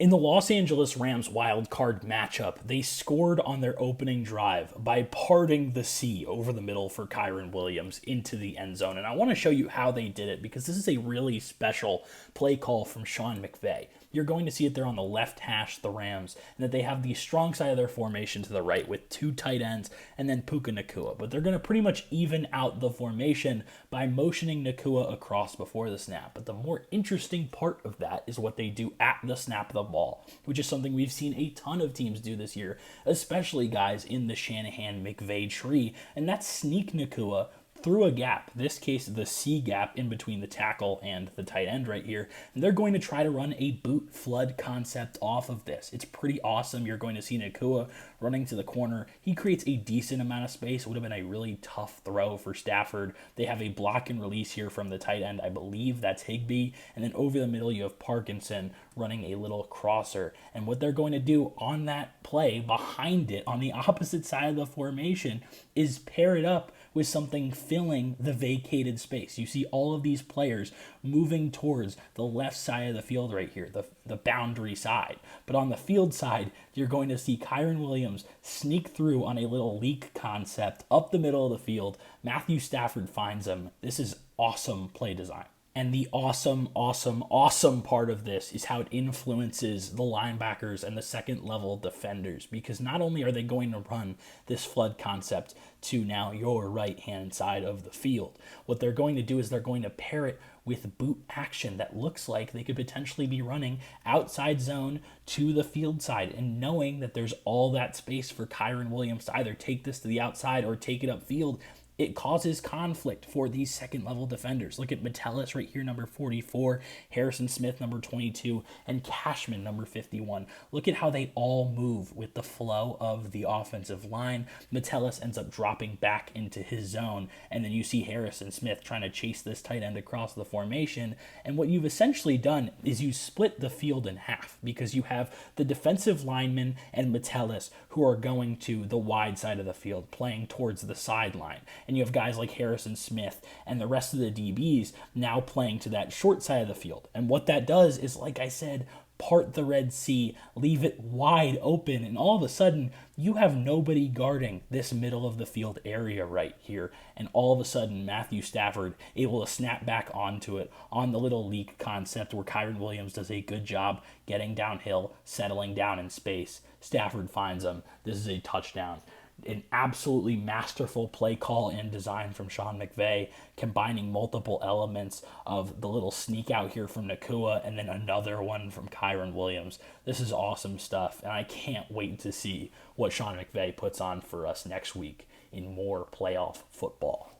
In the Los Angeles Rams wild card matchup, they scored on their opening drive by parting the sea over the middle for Kyron Williams into the end zone. And I want to show you how they did it because this is a really special play call from Sean McVay. You're going to see it there on the left hash, the Rams, and that they have the strong side of their formation to the right with two tight ends and then Puka Nacua. But they're going to pretty much even out the formation by motioning Nacua across before the snap. But the more interesting part of that is what they do at the snap of the ball, which is something we've seen a ton of teams do this year, especially guys in the Shanahan-McVay tree, and that's sneak Nacua through a gap, this case the C gap in between the tackle and the tight end right here, and they're going to try to run a boot flood concept off of this. It's pretty awesome. You're going to see Nacua running to the corner. He creates a decent amount of space. It would have been a really tough throw for Stafford. They have a block and release here from the tight end. I believe that's Higbee, and then over the middle you have Parkinson running a little crosser, and what they're going to do on that play behind it on the opposite side of the formation is pair it up with something filling the vacated space. You see all of these players moving towards the left side of the field right here, the boundary side. But on the field side, you're going to see Kyron Williams sneak through on a little leak concept up the middle of the field. Matthew Stafford finds him. This is awesome play design. And the awesome part of this is how it influences the linebackers and the second level defenders, because not only are they going to run this flood concept to now your right hand side of the field, what they're going to do is they're going to pair it with boot action that looks like they could potentially be running outside zone to the field side, and knowing that there's all that space for Kyron Williams to either take this to the outside or take it upfield, it causes conflict for these second level defenders. Look at Metellus right here, number 44, Harrison Smith, number 22, and Cashman, number 51. Look at how they all move with the flow of the offensive line. Metellus ends up dropping back into his zone, and then you see Harrison Smith trying to chase this tight end across the formation. And what you've essentially done is you split the field in half, because you have the defensive linemen and Metellus who are going to the wide side of the field, playing towards the sideline. And you have guys like Harrison Smith and the rest of the DBs now playing to that short side of the field. And what that does is, like I said, part the Red Sea, leave it wide open, and all of a sudden you have nobody guarding this middle of the field area right here. And all of a sudden Matthew Stafford able to snap back onto it on the little leak concept where Kyron Williams does a good job getting downhill, settling down in space. Stafford finds him. This is a touchdown. An absolutely masterful play call and design from Sean McVay, combining multiple elements of the little sneak out here from Nacua and then another one from Kyron Williams. This is awesome stuff, and I can't wait to see what Sean McVay puts on for us next week in more playoff football.